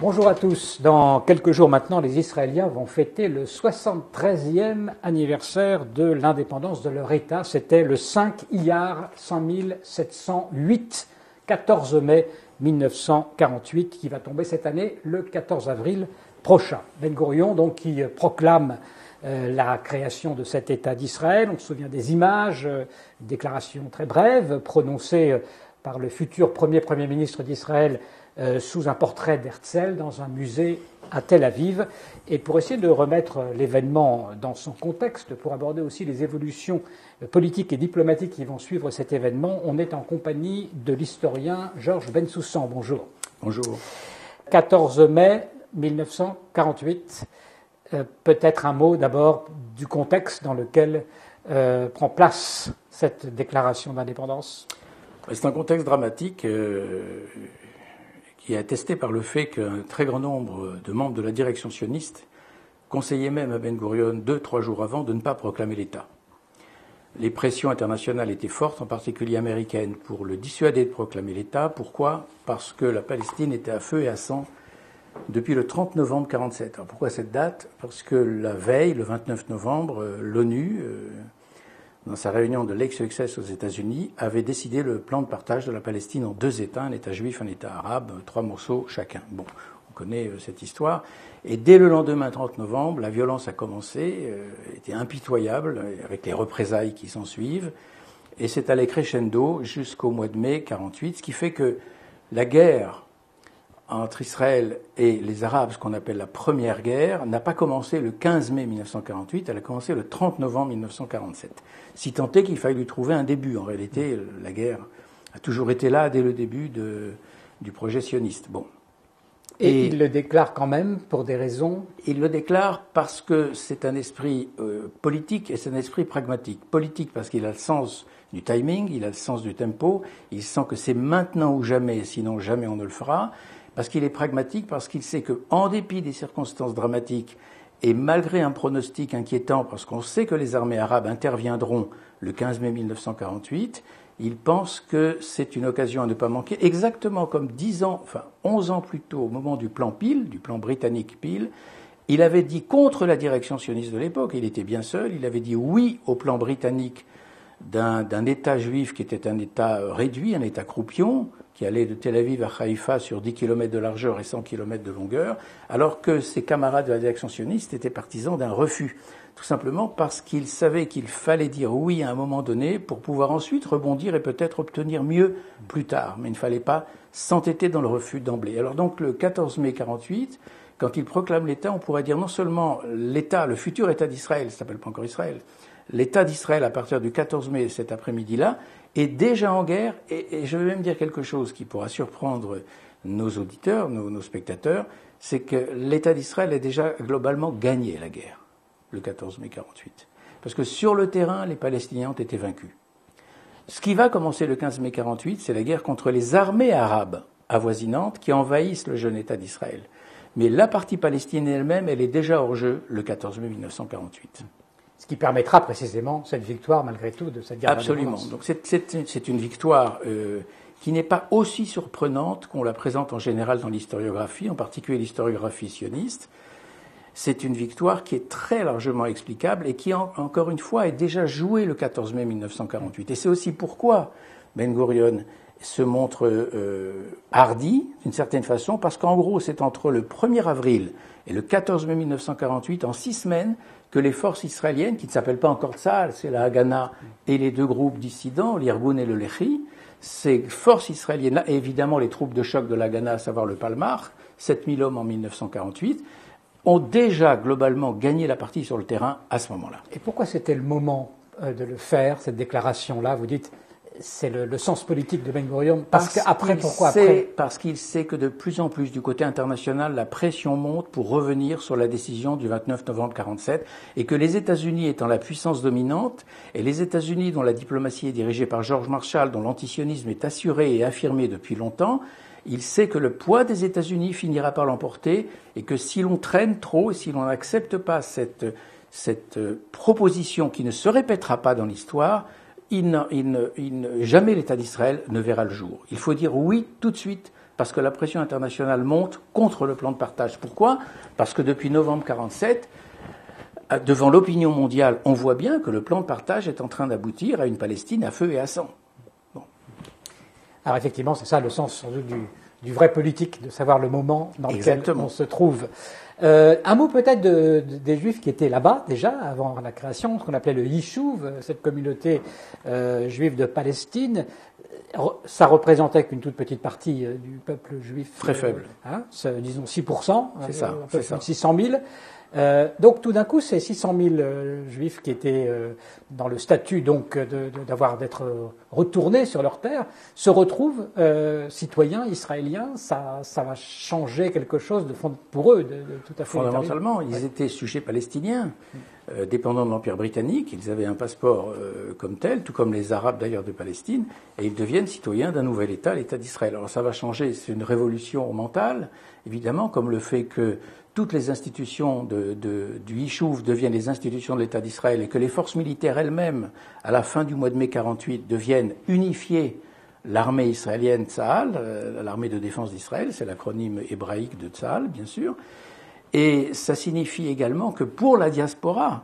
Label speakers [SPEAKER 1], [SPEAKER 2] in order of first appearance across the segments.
[SPEAKER 1] Bonjour à tous. Dans quelques jours maintenant, les Israéliens vont fêter le 73e anniversaire de l'indépendance de leur État. C'était le 5 Iyar 5708, 14 mai 1948, qui va tomber cette année le 14 avril prochain. Ben Gourion, donc, qui proclame la création de cet État d'Israël. On se souvient des images, une déclaration très brève prononcée par le futur Premier ministre d'Israël sous un portrait d'Herzl dans un musée à Tel Aviv. Et pour essayer de remettre l'événement dans son contexte, pour aborder aussi les évolutions politiques et diplomatiques qui vont suivre cet événement, on est en compagnie de l'historien Georges Bensoussan. Bonjour.
[SPEAKER 2] Bonjour.
[SPEAKER 1] 14 mai 1948. Peut-être un mot d'abord du contexte dans lequel prend place cette déclaration d'indépendance.
[SPEAKER 2] C'est un contexte dramatique qui est attesté par le fait qu'un très grand nombre de membres de la direction sioniste conseillaient même à Ben Gourion 2-3 jours avant de ne pas proclamer l'État. Les pressions internationales étaient fortes, en particulier américaines, pour le dissuader de proclamer l'État. Pourquoi ? Parce que la Palestine était à feu et à sang depuis le 30 novembre 1947. Alors pourquoi cette date ? Parce que la veille, le 29 novembre, l'ONU, dans sa réunion de Lake Success aux États-Unis, avait décidé le plan de partage de la Palestine en 2 États, un État juif, un État arabe, 3 morceaux chacun. Bon, on connaît cette histoire. Et dès le lendemain, 30 novembre, la violence a commencé, était impitoyable, avec les représailles qui s'en suivent. Et c'est allé crescendo jusqu'au mois de mai 1948, ce qui fait que la guerre entre Israël et les Arabes, ce qu'on appelle la première guerre, n'a pas commencé le 15 mai 1948, elle a commencé le 30 novembre 1947. Si tant est qu'il faille lui trouver un début. En réalité, la guerre a toujours été là dès le début du projet sioniste. Bon.
[SPEAKER 1] Et il le déclare quand même pour des raisons.
[SPEAKER 2] Il le déclare parce que c'est un esprit politique et c'est un esprit pragmatique. Politique parce qu'il a le sens du timing, il a le sens du tempo, il sent que c'est maintenant ou jamais, sinon jamais on ne le fera. Parce qu'il est pragmatique, parce qu'il sait qu'en dépit des circonstances dramatiques et malgré un pronostic inquiétant, parce qu'on sait que les armées arabes interviendront le 15 mai 1948, il pense que c'est une occasion à ne pas manquer, exactement comme 11 ans plus tôt, au moment du plan Peel, du plan britannique Peel, il avait dit contre la direction sioniste de l'époque, il était bien seul, il avait dit oui au plan britannique d'un État juif qui était un État réduit, un État croupion, qui allait de Tel Aviv à Haïfa sur 10 km de largeur et 100 km de longueur, alors que ses camarades de la direction sioniste étaient partisans d'un refus. Tout simplement parce qu'ils savaient qu'il fallait dire oui à un moment donné pour pouvoir ensuite rebondir et peut-être obtenir mieux plus tard. Mais il ne fallait pas s'entêter dans le refus d'emblée. Alors donc le 14 mai 1948, quand il proclame l'État, on pourrait dire non seulement l'État, le futur État d'Israël, ça s'appelle pas encore Israël, l'État d'Israël à partir du 14 mai cet après-midi-là, est déjà en guerre, et je vais même dire quelque chose qui pourra surprendre nos auditeurs, nos spectateurs, c'est que l'État d'Israël a déjà globalement gagné la guerre, le 14 mai 1948. Parce que sur le terrain, les Palestiniens ont été vaincus. Ce qui va commencer le 15 mai 1948, c'est la guerre contre les armées arabes avoisinantes qui envahissent le jeune État d'Israël. Mais la partie palestinienne elle-même, elle est déjà hors jeu le 14 mai 1948.
[SPEAKER 1] Ce qui permettra précisément cette victoire, malgré tout, de cette guerre
[SPEAKER 2] d'indépendance. Absolument. Donc c'est une victoire qui n'est pas aussi surprenante qu'on la présente en général dans l'historiographie, en particulier l'historiographie sioniste. C'est une victoire qui est très largement explicable et qui, encore une fois, est déjà jouée le 14 mai 1948. Et c'est aussi pourquoi Ben Gourion se montre hardi, d'une certaine façon, parce qu'en gros, c'est entre le 1er avril et le 14 mai 1948, en 6 semaines, que les forces israéliennes, qui ne s'appellent pas encore Tsahal, c'est la Haganah et les 2 groupes dissidents, l'Irgun et le Lehi, ces forces israéliennes-là, et évidemment les troupes de choc de la Haganah, à savoir le Palmach, 7000 hommes en 1948, ont déjà globalement gagné la partie sur le terrain à ce moment-là.
[SPEAKER 1] Et pourquoi c'était le moment de le faire, cette déclaration-là ? Vous dites, c'est le sens politique de Ben Gourion. Parce
[SPEAKER 2] qu'il sait que de plus en plus, du côté international, la pression monte pour revenir sur la décision du 29 novembre 1947 et que les États-Unis étant la puissance dominante, et les États-Unis dont la diplomatie est dirigée par George Marshall, dont l'antisionisme est assuré et affirmé depuis longtemps, il sait que le poids des États-Unis finira par l'emporter et que si l'on traîne trop et si l'on n'accepte pas cette proposition qui ne se répétera pas dans l'histoire, jamais l'État d'Israël ne verra le jour. Il faut dire oui tout de suite parce que la pression internationale monte contre le plan de partage. Pourquoi ? Parce que depuis novembre 1947, devant l'opinion mondiale, on voit bien que le plan de partage est en train d'aboutir à une Palestine à feu et à sang. Bon.
[SPEAKER 1] Alors effectivement, c'est ça le sens sans doute du vrai politique, de savoir le moment dans lequel on se trouve. Un mot peut-être des Juifs qui étaient là-bas déjà avant la création, ce qu'on appelait le Yishuv, cette communauté juive de Palestine. Ça représentait qu'une toute petite partie du peuple juif.
[SPEAKER 2] Très faible.
[SPEAKER 1] Disons 6%.
[SPEAKER 2] C'est ça.
[SPEAKER 1] Un peu plus de 600 000. Donc tout d'un coup, ces 600 000 juifs qui étaient dans le statut donc d'être retournés sur leur terre se retrouvent citoyens israéliens. Ça va changer quelque chose de fond pour eux, de tout à fait.
[SPEAKER 2] Fondamentalement, ils étaient sujets palestiniens, dépendants de l'Empire britannique. Ils avaient un passeport comme tel, tout comme les Arabes d'ailleurs de Palestine, et ils deviennent citoyens d'un nouvel État, l'État d'Israël. Alors ça va changer, c'est une révolution mentale, évidemment, comme le fait que toutes les institutions du Yishuv deviennent les institutions de l'État d'Israël et que les forces militaires elles-mêmes, à la fin du mois de mai 1948, deviennent unifiées l'armée israélienne Tsahal, l'armée de défense d'Israël, c'est l'acronyme hébraïque de Tsahal, bien sûr. Et ça signifie également que pour la diaspora,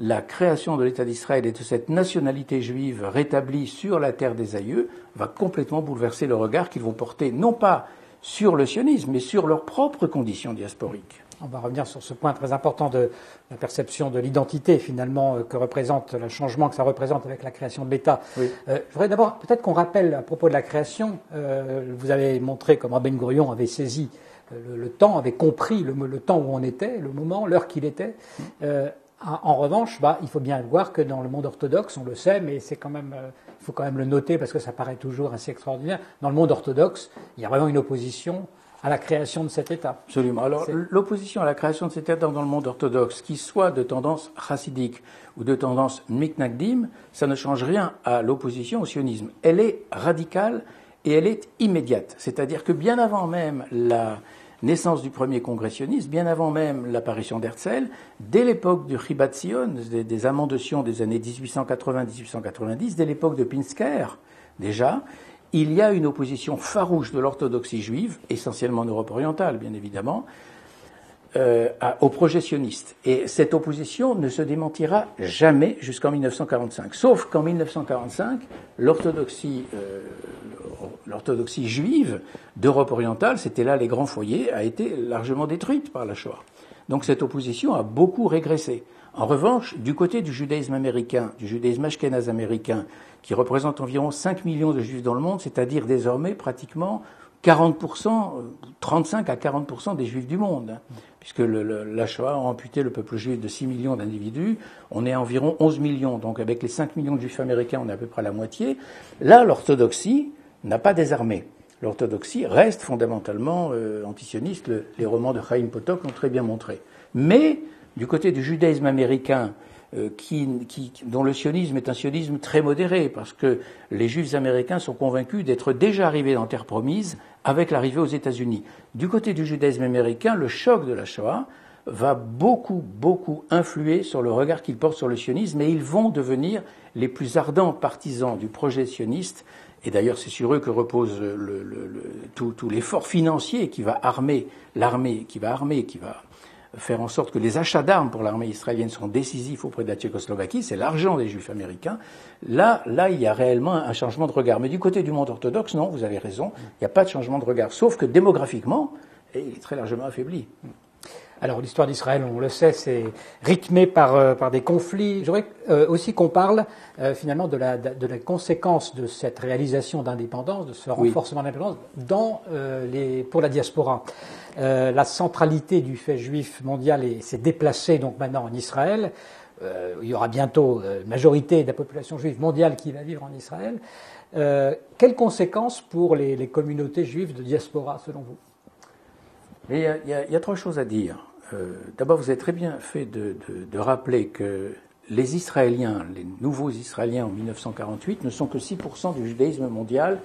[SPEAKER 2] la création de l'État d'Israël et de cette nationalité juive rétablie sur la terre des aïeux va complètement bouleverser le regard qu'ils vont porter, non pas sur le sionisme, mais sur leurs propres conditions diasporiques.
[SPEAKER 1] On va revenir sur ce point très important de la perception de l'identité, finalement, que représente le changement que ça représente avec la création de l'État.
[SPEAKER 2] Oui.
[SPEAKER 1] Je voudrais d'abord, peut-être qu'on rappelle à propos de la création, vous avez montré comment Ben Gurion avait saisi le temps, avait compris le temps où on était, le moment, l'heure qu'il était. En revanche, il faut bien voir que dans le monde orthodoxe, on le sait, mais c'est quand même, il faut quand même le noter parce que ça paraît toujours assez extraordinaire. Dans le monde orthodoxe, il y a vraiment une opposition à la création de cet État.
[SPEAKER 2] Absolument. Alors, l'opposition à la création de cet État dans le monde orthodoxe, qu'il soit de tendance chassidique ou de tendance mitnagdim, ça ne change rien à l'opposition au sionisme. Elle est radicale et elle est immédiate. C'est-à-dire que bien avant même la naissance du premier congrès sioniste, bien avant même l'apparition d'Herzl, dès l'époque du Chibat Zion, des amants de Sion des années 1880-1890, dès l'époque de Pinsker, déjà, il y a une opposition farouche de l'orthodoxie juive, essentiellement en Europe orientale, bien évidemment, au projet sioniste. Et cette opposition ne se démentira jamais jusqu'en 1945. Sauf qu'en 1945, l'orthodoxie juive d'Europe orientale, c'était là les grands foyers, a été largement détruite par la Shoah. Donc cette opposition a beaucoup régressé. En revanche, du côté du judaïsme américain, du judaïsme ashkénaze américain, qui représente environ 5 millions de juifs dans le monde, c'est-à-dire désormais pratiquement 40%, 35 à 40% des juifs du monde, puisque la Shoah a amputé le peuple juif de 6 millions d'individus, on est à environ 11 millions, donc avec les 5 millions de juifs américains, on est à peu près à la moitié. Là, l'orthodoxie n'a pas désarmé. L'orthodoxie reste fondamentalement antisioniste, les romans de Chaim Potok l'ont très bien montré. Mais, du côté du judaïsme américain, dont le sionisme est un sionisme très modéré, parce que les juifs américains sont convaincus d'être déjà arrivés dans Terre Promise avec l'arrivée aux États-Unis. Du côté du judaïsme américain, le choc de la Shoah va beaucoup influer sur le regard qu'ils portent sur le sionisme, et ils vont devenir les plus ardents partisans du projet sioniste. Et d'ailleurs, c'est sur eux que repose tout l'effort financier qui va armer l'armée, qui va faire en sorte que les achats d'armes pour l'armée israélienne sont décisifs auprès de la Tchécoslovaquie. C'est l'argent des Juifs américains. Là, il y a réellement un changement de regard. Mais du côté du monde orthodoxe, non, vous avez raison, il n'y a pas de changement de regard. Sauf que démographiquement, il est très largement affaibli.
[SPEAKER 1] Alors l'histoire d'Israël, on le sait, c'est rythmé par des conflits. J'aimerais aussi qu'on parle finalement de la conséquence de cette réalisation d'indépendance, de ce renforcement d'indépendance pour la diaspora. La centralité du fait juif mondial s'est déplacée donc maintenant en Israël. Il y aura bientôt une majorité de la population juive mondiale qui va vivre en Israël. Quelles conséquences pour les communautés juives de diaspora, selon vous ?
[SPEAKER 2] Mais il y a trois choses à dire. D'abord, vous avez très bien fait de rappeler que les Israéliens, les nouveaux Israéliens en 1948, ne sont que 6% du judaïsme mondial,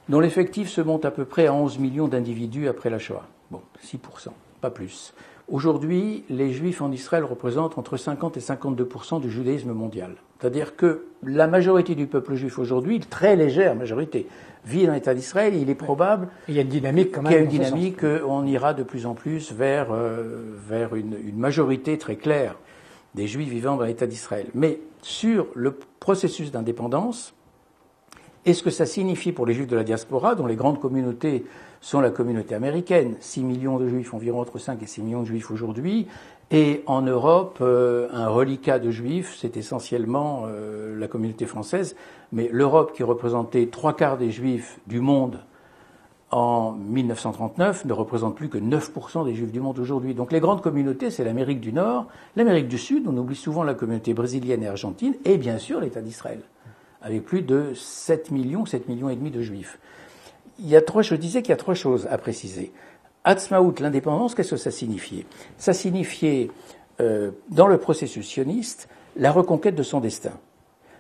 [SPEAKER 2] dont l'effectif se monte à peu près à 11 millions d'individus après la Shoah. Bon, 6%, pas plus. Aujourd'hui, les Juifs en Israël représentent entre 50 et 52% du judaïsme mondial. C'est-à-dire que la majorité du peuple juif aujourd'hui, une très légère majorité, vit dans l'État d'Israël. Il est probable
[SPEAKER 1] qu'il y a une dynamique quand même.
[SPEAKER 2] Qu'il y a une dynamique, qu'on ira de plus en plus vers une majorité très claire des Juifs vivant dans l'État d'Israël. Mais sur le processus d'indépendance, et ce que ça signifie pour les Juifs de la diaspora, dont les grandes communautés sont la communauté américaine, 6 millions de Juifs, environ entre 5 et 6 millions de Juifs aujourd'hui, et en Europe, un reliquat de Juifs, c'est essentiellement la communauté française, mais l'Europe, qui représentait 3/4 des Juifs du monde en 1939, ne représente plus que 9% des Juifs du monde aujourd'hui. Donc les grandes communautés, c'est l'Amérique du Nord, l'Amérique du Sud, on oublie souvent la communauté brésilienne et argentine, et bien sûr l'État d'Israël, avec plus de 7 millions et demi de Juifs. Je disais qu'il y a 3 choses à préciser. Atzmaout, l'indépendance, qu'est-ce que ça signifiait? Ça signifiait, dans le processus sioniste, la reconquête de son destin.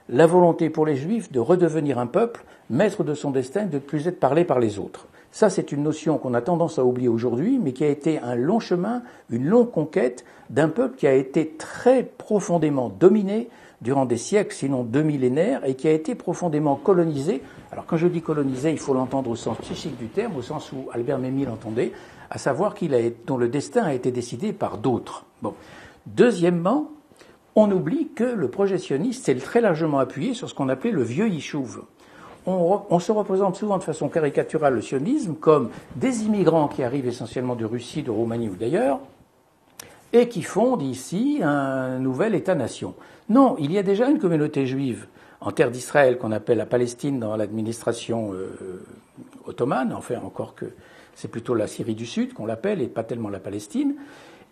[SPEAKER 2] La volonté pour les Juifs de redevenir un peuple, maître de son destin, de ne plus être parlé par les autres. Ça, c'est une notion qu'on a tendance à oublier aujourd'hui, mais qui a été un long chemin, une longue conquête d'un peuple qui a été très profondément dominé durant des siècles, sinon 2 millénaires, et qui a été profondément colonisé. Alors quand je dis colonisé, il faut l'entendre au sens psychique du terme, au sens où Albert Memmi l'entendait, à savoir dont le destin a été décidé par d'autres. Bon. Deuxièmement, on oublie que le projet sioniste s'est très largement appuyé sur ce qu'on appelait le vieux Yishuv. On se représente souvent de façon caricaturale le sionisme comme des immigrants qui arrivent essentiellement de Russie, de Roumanie ou d'ailleurs, et qui fondent ici un nouvel État-nation. Non, il y a déjà une communauté juive en terre d'Israël qu'on appelle la Palestine dans l'administration ottomane, enfin encore que c'est plutôt la Syrie du Sud qu'on l'appelle et pas tellement la Palestine.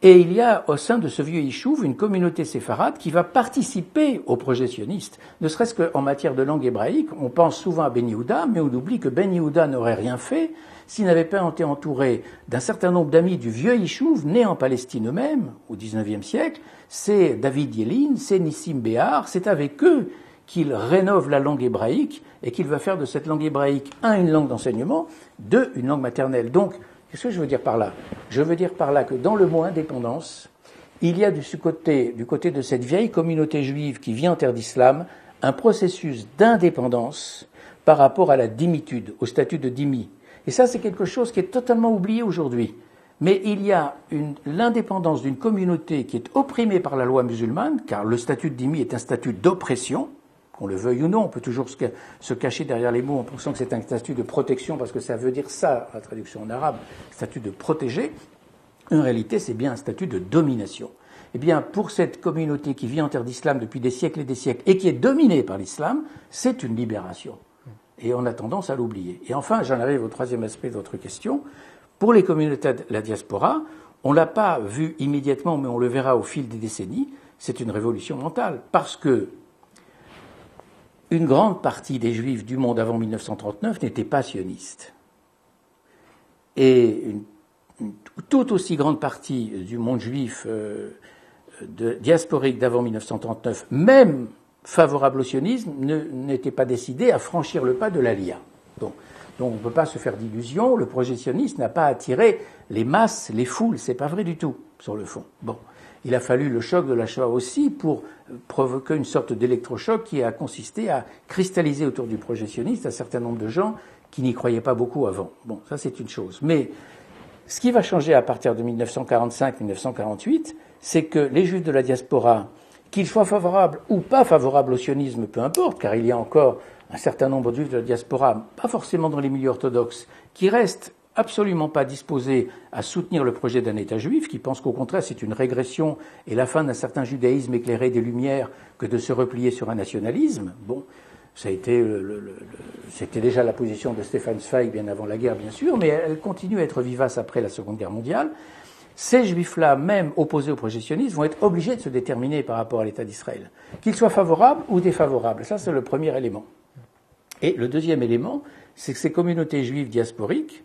[SPEAKER 2] Et il y a au sein de ce vieux Yishuv une communauté séfarade qui va participer au projet sioniste. Ne serait-ce qu'en matière de langue hébraïque, on pense souvent à Ben Yehuda, mais on oublie que Ben Yehuda n'aurait rien fait s'il n'avait pas été entouré d'un certain nombre d'amis du vieux Yishuv, nés en Palestine eux-mêmes, au XIXe siècle. C'est David Yelin, c'est Nissim Béar, c'est avec eux qu'il rénove la langue hébraïque et qu'il va faire de cette langue hébraïque, une langue d'enseignement, une langue maternelle. Donc, qu'est-ce que je veux dire par là? Je veux dire par là que dans le mot indépendance, il y a du côté de cette vieille communauté juive qui vit en terre d'islam, un processus d'indépendance par rapport à la dhimitude, au statut de dhimmi. Et ça, c'est quelque chose qui est totalement oublié aujourd'hui. Mais il y a l'indépendance d'une communauté qui est opprimée par la loi musulmane, car le statut de dhimmi est un statut d'oppression, qu'on le veuille ou non, on peut toujours se cacher derrière les mots en pensant que c'est un statut de protection, parce que ça veut dire ça, la traduction en arabe, statut de protéger. En réalité, c'est bien un statut de domination. Eh bien, pour cette communauté qui vit en terre d'islam depuis des siècles et des siècles, et qui est dominée par l'islam, c'est une libération. Et on a tendance à l'oublier. Et enfin, j'en arrive au 3e aspect de votre question. Pour les communautés de la diaspora, on ne l'a pas vu immédiatement, mais on le verra au fil des décennies, c'est une révolution mentale. Parce que une grande partie des Juifs du monde avant 1939 n'étaient pas sionistes. Et une tout aussi grande partie du monde juif diasporique d'avant 1939, même favorable au sionisme, n'était pas décidé à franchir le pas de l'Aliyah. Donc on ne peut pas se faire d'illusions, le projet sioniste n'a pas attiré les masses, les foules, c'est pas vrai du tout, sur le fond. Bon. Il a fallu le choc de la Shoah aussi pour provoquer une sorte d'électrochoc qui a consisté à cristalliser autour du projet sioniste un certain nombre de gens qui n'y croyaient pas beaucoup avant. Bon, ça c'est une chose. Mais ce qui va changer à partir de 1945-1948, c'est que les Juifs de la diaspora, qu'ils soient favorables ou pas favorables au sionisme, peu importe, car il y a encore un certain nombre de Juifs de la diaspora, pas forcément dans les milieux orthodoxes, qui restent absolument pas disposés à soutenir le projet d'un État juif, qui pensent qu'au contraire c'est une régression et la fin d'un certain judaïsme éclairé des Lumières que de se replier sur un nationalisme. Bon, ça a été c'était déjà la position de Stefan Zweig bien avant la guerre, bien sûr, mais elle continue à être vivace après la Seconde Guerre mondiale. Ces Juifs-là, même opposés au projet sioniste, vont être obligés de se déterminer par rapport à l'État d'Israël, qu'ils soient favorables ou défavorables. Ça, c'est le premier élément. Et le deuxième élément, c'est que ces communautés juives diasporiques,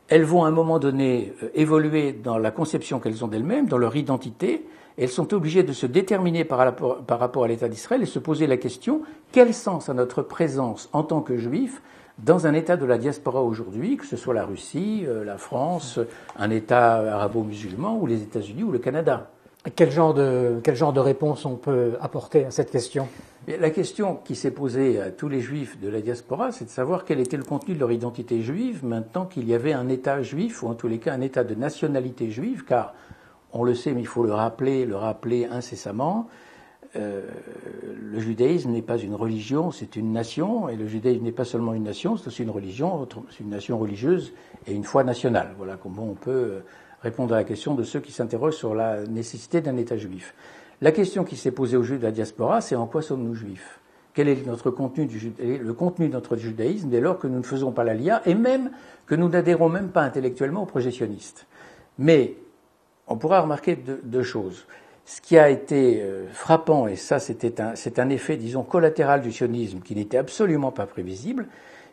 [SPEAKER 2] elles vont à un moment donné évoluer dans la conception qu'elles ont d'elles-mêmes, dans leur identité, elles sont obligées de se déterminer par rapport à l'État d'Israël et se poser la question, quel sens a notre présence en tant que juifs dans un État de la diaspora aujourd'hui, que ce soit la Russie, la France, un État arabo-musulman ou les États-Unis ou le Canada?
[SPEAKER 1] Quel genre de réponse on peut apporter à cette question?
[SPEAKER 2] La question qui s'est posée à tous les juifs de la diaspora, c'est de savoir quel était le contenu de leur identité juive maintenant qu'il y avait un État juif, ou en tous les cas un État de nationalité juive, car on le sait, mais il faut le rappeler incessamment, le judaïsme n'est pas une religion, c'est une nation, et le judaïsme n'est pas seulement une nation, c'est aussi une religion, c'est une nation religieuse et une foi nationale. Voilà comment on peut répondre à la question de ceux qui s'interrogent sur la nécessité d'un État juif. La question qui s'est posée aux juifs de la diaspora, c'est en quoi sommes-nous juifs? Quel est notre contenu le contenu de notre judaïsme dès lors que nous ne faisons pas l'Aliyah et même que nous n'adhérons même pas intellectuellement au projet sioniste? Mais on pourra remarquer deux choses. Ce qui a été frappant, et ça c'est un effet, disons, collatéral du sionisme qui n'était absolument pas prévisible,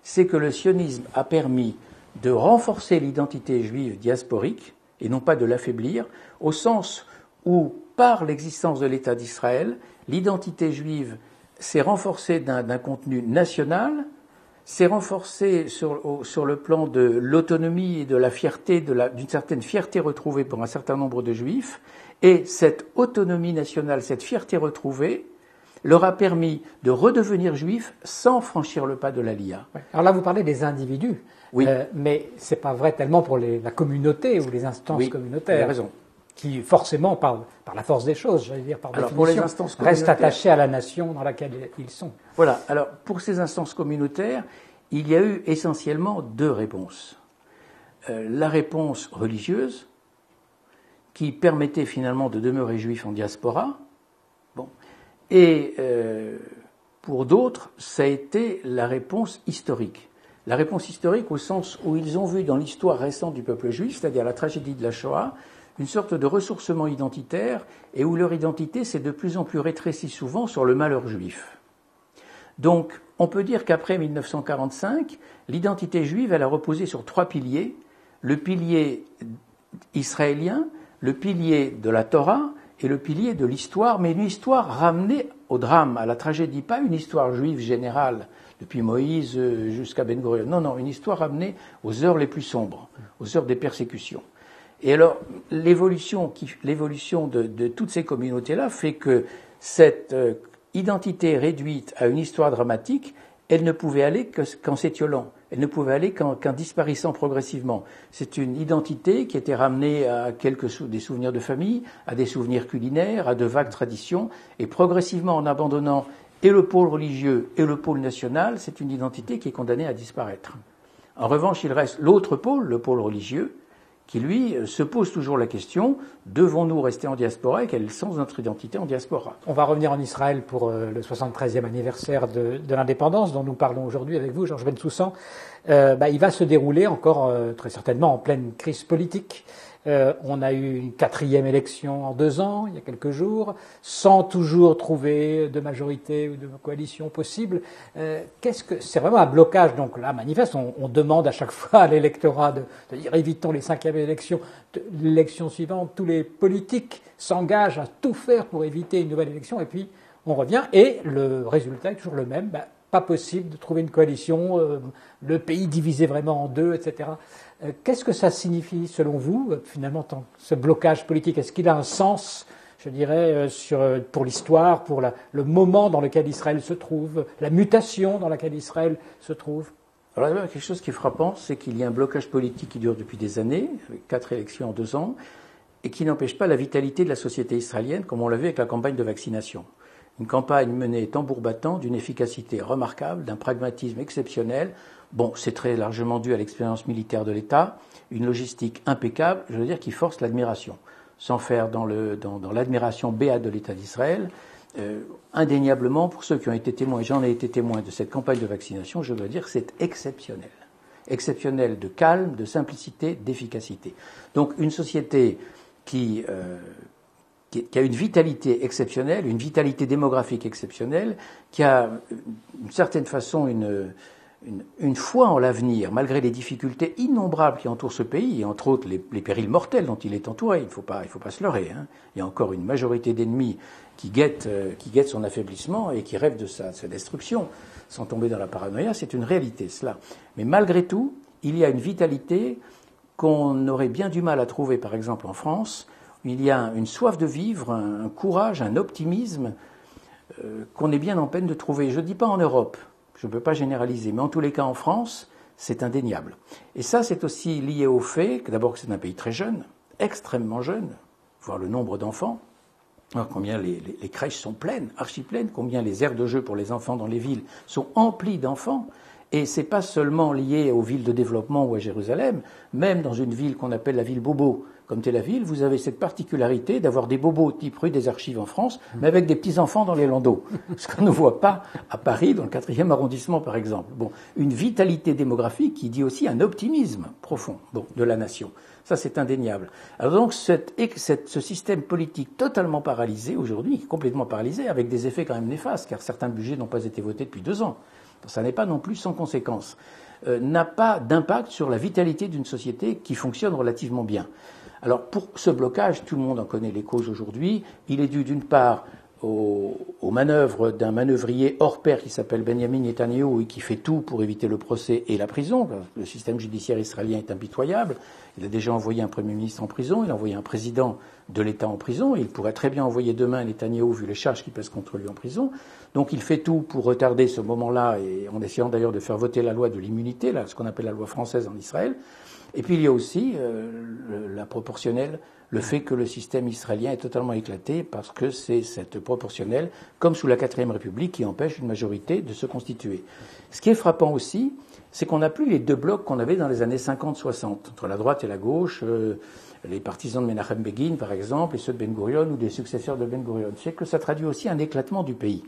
[SPEAKER 2] c'est que le sionisme a permis de renforcer l'identité juive diasporique, et non pas de l'affaiblir, au sens où, par l'existence de l'État d'Israël, l'identité juive s'est renforcée d'un contenu national, s'est renforcée sur le plan de l'autonomie et de la fierté, d'une certaine fierté retrouvée pour un certain nombre de juifs, et cette autonomie nationale, cette fierté retrouvée, leur a permis de redevenir juifs sans franchir le pas de l'Aliyah.
[SPEAKER 1] Ouais. Alors là, vous parlez des individus,
[SPEAKER 2] oui.
[SPEAKER 1] Mais c'est pas vrai tellement pour la communauté ou les instances communautaires.
[SPEAKER 2] Vous avez raison.
[SPEAKER 1] Qui forcément, par la force des choses, j'allais dire par définition,
[SPEAKER 2] pour les instances
[SPEAKER 1] restent attachés à la nation dans laquelle ils sont.
[SPEAKER 2] Voilà. Alors, pour ces instances communautaires, il y a eu essentiellement deux réponses. La réponse religieuse, qui permettait finalement de demeurer juif en diaspora, et pour d'autres, ça a été la réponse historique. La réponse historique au sens où ils ont vu dans l'histoire récente du peuple juif, c'est-à-dire la tragédie de la Shoah, une sorte de ressourcement identitaire et où leur identité s'est de plus en plus rétrécie souvent sur le malheur juif. Donc, on peut dire qu'après 1945, l'identité juive, elle a reposé sur trois piliers. Le pilier israélien, le pilier de la Torah et le pilier de l'histoire, mais une histoire ramenée au drame, à la tragédie, pas une histoire juive générale, depuis Moïse jusqu'à Ben Gurion. Non, une histoire ramenée aux heures les plus sombres, aux heures des persécutions. Et alors, l'évolution de toutes ces communautés-là fait que cette identité réduite à une histoire dramatique, elle ne pouvait aller qu'en s'étiolant. Elle ne pouvait aller qu'en disparaissant progressivement. C'est une identité qui était ramenée à des souvenirs de famille, à des souvenirs culinaires, à de vagues traditions, et progressivement en abandonnant et le pôle religieux et le pôle national, c'est une identité qui est condamnée à disparaître. En revanche, il reste l'autre pôle, le pôle religieux, qui, lui, se pose toujours la question, devons-nous rester en diaspora et quel est le sens de notre identité en diaspora?
[SPEAKER 1] On va revenir en Israël pour le 73e anniversaire de l'indépendance dont nous parlons aujourd'hui avec vous, Georges Bensoussan. Il va se dérouler encore très certainement en pleine crise politique. On a eu une 4e élection en 2 ans, il y a quelques jours, sans toujours trouver de majorité ou de coalition possible. C'est vraiment un blocage, donc là, manifeste. On demande à chaque fois à l'électorat de dire évitons les 5e élections. L'élection suivante, tous les politiques s'engagent à tout faire pour éviter une nouvelle élection, et puis on revient, et le résultat est toujours le même. Pas possible de trouver une coalition, le pays divisé vraiment en deux, etc. Qu'est-ce que ça signifie, selon vous, finalement, ce blocage politique? Est-ce qu'il a un sens, je dirais, pour l'histoire, pour le moment dans lequel Israël se trouve, la mutation dans laquelle Israël se trouve?
[SPEAKER 2] Alors, il y a quelque chose qui est frappant, c'est qu'il y a un blocage politique qui dure depuis des années, avec 4 élections en 2 ans, et qui n'empêche pas la vitalité de la société israélienne, comme on l'a vu avec la campagne de vaccination. Une campagne menée tambour battant, d'une efficacité remarquable, d'un pragmatisme exceptionnel. Bon, c'est très largement dû à l'expérience militaire de l'État, une logistique impeccable, je veux dire, qui force l'admiration. Sans faire dans l'admiration béate de l'État d'Israël, indéniablement, pour ceux qui ont été témoins, et j'en ai été témoin de cette campagne de vaccination, je dois dire que c'est exceptionnel. Exceptionnel de calme, de simplicité, d'efficacité. Donc une société qui a une vitalité exceptionnelle, une vitalité démographique exceptionnelle, qui a d'une certaine façon une foi en l'avenir, malgré les difficultés innombrables qui entourent ce pays, et entre autres les périls mortels dont il est entouré. Il ne faut pas se leurrer. Hein. Il y a encore une majorité d'ennemis qui guettent son affaiblissement et qui rêvent de sa destruction, sans tomber dans la paranoïa. C'est une réalité, cela. Mais malgré tout, il y a une vitalité qu'on aurait bien du mal à trouver, par exemple, en France. Il y a une soif de vivre, un courage, un optimisme qu'on est bien en peine de trouver. Je ne dis pas en Europe, je ne peux pas généraliser, mais en tous les cas en France, c'est indéniable. Et ça, c'est aussi lié au fait que d'abord que c'est un pays très jeune, extrêmement jeune, voir le nombre d'enfants, alors combien les crèches sont pleines, archi pleines, combien les aires de jeu pour les enfants dans les villes sont emplies d'enfants. Et c'est pas seulement lié aux villes de développement ou à Jérusalem, même dans une ville qu'on appelle la ville bobo, comme Tel Aviv, vous avez cette particularité d'avoir des bobos type rue des Archives en France, mais avec des petits-enfants dans les landaux. Ce qu'on ne voit pas à Paris, dans le 4e arrondissement, par exemple. Bon, une vitalité démographique qui dit aussi un optimisme profond de la nation. Ça, c'est indéniable. Alors donc, ce système politique totalement paralysé aujourd'hui, complètement paralysé, avec des effets quand même néfastes, car certains budgets n'ont pas été votés depuis 2 ans. Ça n'est pas non plus sans conséquence. N'a pas d'impact sur la vitalité d'une société qui fonctionne relativement bien. Alors pour ce blocage, tout le monde en connaît les causes aujourd'hui. Il est dû d'une part aux manœuvres d'un manœuvrier hors pair qui s'appelle Benjamin Netanyahu et qui fait tout pour éviter le procès et la prison. Le système judiciaire israélien est impitoyable. Il a déjà envoyé un Premier ministre en prison, il a envoyé un président de l'État en prison, et il pourrait très bien envoyer demain Netanyahu vu les charges qui pèsent contre lui en prison. Donc il fait tout pour retarder ce moment-là, et en essayant d'ailleurs de faire voter la loi de l'immunité, là, ce qu'on appelle la loi française en Israël. Et puis il y a aussi la proportionnelle, le fait que le système israélien est totalement éclaté parce que c'est cette proportionnelle, comme sous la 4e République, qui empêche une majorité de se constituer. Ce qui est frappant aussi, c'est qu'on n'a plus les 2 blocs qu'on avait dans les années 50-60, entre la droite et la gauche, les partisans de Menachem Begin, par exemple, et ceux de Ben Gurion ou des successeurs de Ben Gurion. C'est que ça traduit aussi un éclatement du pays,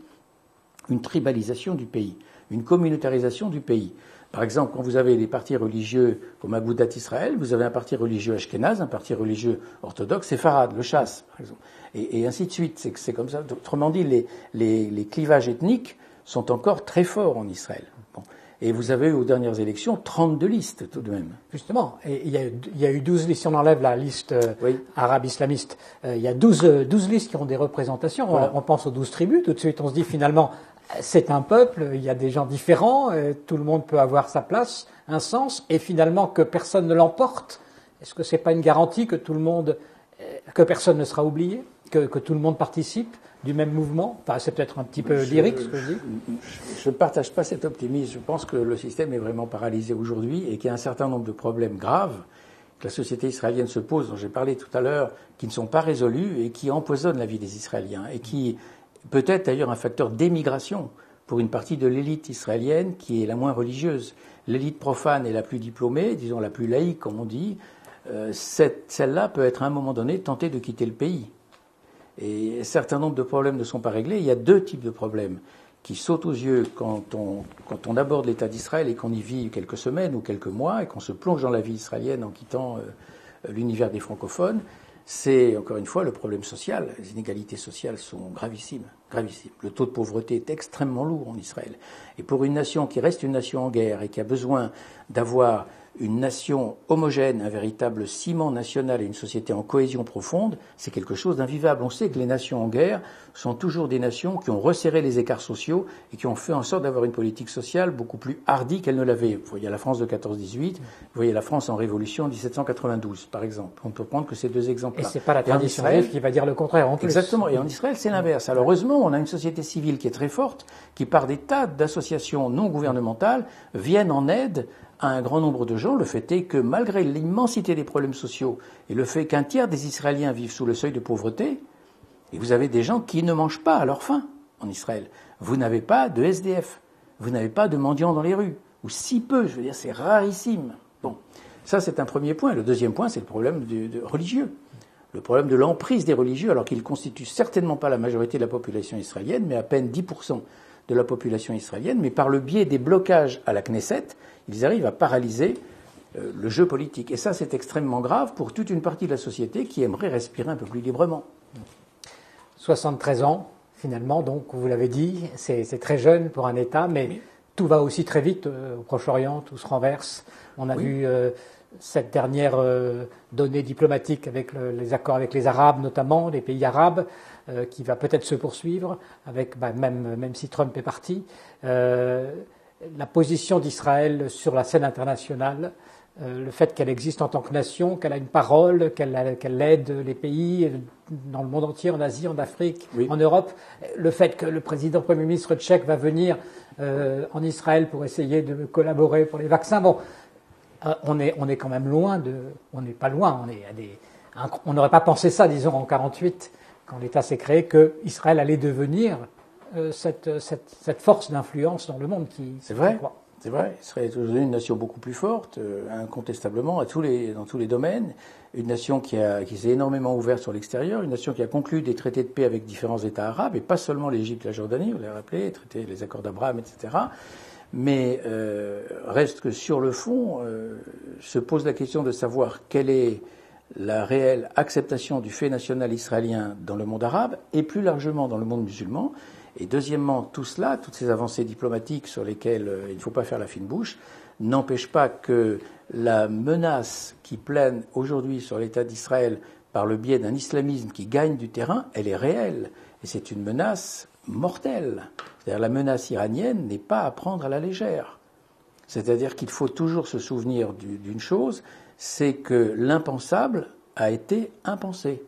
[SPEAKER 2] une tribalisation du pays, une communautarisation du pays. Par exemple, quand vous avez des partis religieux comme Agudat Israël, vous avez un parti religieux ashkénaze, un parti religieux orthodoxe, séfarade, le Chasse, par exemple, et ainsi de suite. C'est comme ça. Autrement dit, les clivages ethniques sont encore très forts en Israël. Bon. Et vous avez eu aux dernières élections 32 listes tout de même.
[SPEAKER 1] Justement, et il y a eu 12 listes, si on enlève la liste arabe islamiste, il y a 12 listes qui ont des représentations. Voilà. On pense aux 12 tribus, tout de suite on se dit finalement c'est un peuple, il y a des gens différents, tout le monde peut avoir sa place, un sens, et finalement que personne ne l'emporte. Est-ce que c'est pas une garantie que que personne ne sera oublié, que tout le monde participe du même mouvement? Enfin, c'est peut-être un petit peu lyrique ce que je dis.
[SPEAKER 2] Je ne partage pas cet optimisme. Je pense que le système est vraiment paralysé aujourd'hui et qu'il y a un certain nombre de problèmes graves que la société israélienne se pose, dont j'ai parlé tout à l'heure, qui ne sont pas résolus et qui empoisonnent la vie des Israéliens et qui peut-être d'ailleurs un facteur d'émigration pour une partie de l'élite israélienne qui est la moins religieuse. L'élite profane est la plus diplômée, disons la plus laïque comme on dit. Celle-là peut être à un moment donné tentée de quitter le pays. Et un certain nombre de problèmes ne sont pas réglés. Il y a 2 types de problèmes qui sautent aux yeux quand on aborde l'État d'Israël et qu'on y vit quelques semaines ou quelques mois et qu'on se plonge dans la vie israélienne en quittant l'univers des francophones. C'est, encore une fois, le problème social. Les inégalités sociales sont gravissimes, gravissimes. Le taux de pauvreté est extrêmement lourd en Israël. Et pour une nation qui reste une nation en guerre et qui a besoin d'avoir une nation homogène, un véritable ciment national et une société en cohésion profonde, c'est quelque chose d'invivable. On sait que les nations en guerre sont toujours des nations qui ont resserré les écarts sociaux et qui ont fait en sorte d'avoir une politique sociale beaucoup plus hardie qu'elle ne l'avait. Vous voyez la France de 14-18, vous voyez la France en révolution en 1792, par exemple. On peut prendre que ces 2 exemples-là.
[SPEAKER 1] Et c'est pas la tradition juive qui va dire le contraire en plus.
[SPEAKER 2] Exactement. Et en Israël, c'est l'inverse. Alors heureusement, on a une société civile qui est très forte, qui par des tas d'associations non gouvernementales viennent en aide à un grand nombre de gens. Le fait est que malgré l'immensité des problèmes sociaux et le fait qu'un tiers des Israéliens vivent sous le seuil de pauvreté, et vous avez des gens qui ne mangent pas à leur faim en Israël. Vous n'avez pas de SDF, vous n'avez pas de mendiants dans les rues, ou si peu, je veux dire, c'est rarissime. Bon, ça c'est un premier point. Le deuxième point, c'est le problème religieux. Le problème de l'emprise des religieux, alors qu'ils ne constituent certainement pas la majorité de la population israélienne, mais à peine 10% de la population israélienne, mais par le biais des blocages à la Knesset, ils arrivent à paralyser le jeu politique. Et ça, c'est extrêmement grave pour toute une partie de la société qui aimerait respirer un peu plus librement.
[SPEAKER 1] 73 ans, finalement, donc, vous l'avez dit, c'est très jeune pour un État, mais tout va aussi très vite au Proche-Orient, tout se renverse. On a vu cette dernière donnée diplomatique avec les accords avec les Arabes, notamment les pays arabes, qui va peut-être se poursuivre, avec même si Trump est parti. La position d'Israël sur la scène internationale, le fait qu'elle existe en tant que nation, qu'elle a une parole, qu'elle aide les pays dans le monde entier, en Asie, en Afrique, en Europe, le fait que le président Premier ministre tchèque va venir en Israël pour essayer de collaborer pour les vaccins. Bon, on est quand même loin on n'est pas loin, on n'aurait pas pensé ça, disons, en 1948, quand l'État s'est créé, que Israël allait devenir cette force d'influence dans le monde qui.
[SPEAKER 2] C'est vrai. C'est vrai, Israël est aujourd'hui une nation beaucoup plus forte, incontestablement, dans tous les domaines. Une nation qui s'est énormément ouverte sur l'extérieur, une nation qui a conclu des traités de paix avec différents États arabes, et pas seulement l'Égypte, la Jordanie, vous l'avez rappelé, les accords d'Abraham, etc. Mais reste que sur le fond, se pose la question de savoir quelle est la réelle acceptation du fait national israélien dans le monde arabe, et plus largement dans le monde musulman. Et deuxièmement, tout cela, toutes ces avancées diplomatiques sur lesquelles il ne faut pas faire la fine bouche, n'empêchent pas que la menace qui plane aujourd'hui sur l'État d'Israël par le biais d'un islamisme qui gagne du terrain, elle est réelle. Et c'est une menace mortelle. C'est-à-dire la menace iranienne n'est pas à prendre à la légère. C'est-à-dire qu'il faut toujours se souvenir d'une chose, c'est que l'impensable a été impensé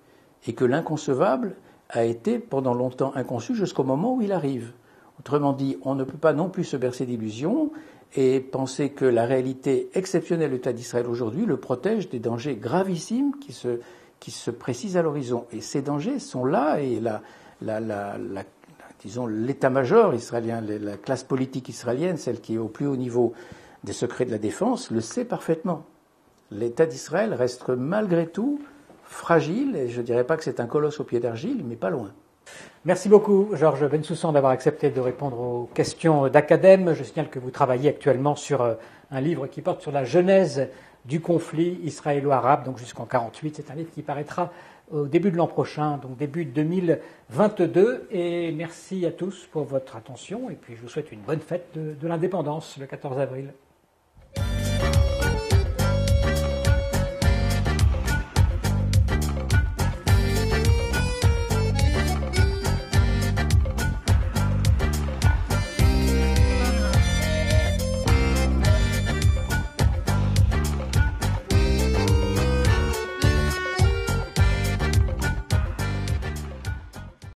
[SPEAKER 2] et que l'inconcevable a été pendant longtemps inconçu jusqu'au moment où il arrive. Autrement dit, on ne peut pas non plus se bercer d'illusions et penser que la réalité exceptionnelle de l'État d'Israël aujourd'hui le protège des dangers gravissimes qui se précisent à l'horizon. Et ces dangers sont là, et disons, l'état-major israélien, la classe politique israélienne, celle qui est au plus haut niveau des secrets de la défense, le sait parfaitement. L'État d'Israël reste malgré tout fragile, et je ne dirais pas que c'est un colosse au pied d'argile, mais pas loin.
[SPEAKER 1] Merci beaucoup, Georges Bensoussan, d'avoir accepté de répondre aux questions d'Acadème. Je signale que vous travaillez actuellement sur un livre qui porte sur la genèse du conflit israélo-arabe, donc jusqu'en 1948. C'est un livre qui paraîtra au début de l'an prochain, donc début 2022. Et merci à tous pour votre attention. Et puis je vous souhaite une bonne fête de l'indépendance le 14 avril.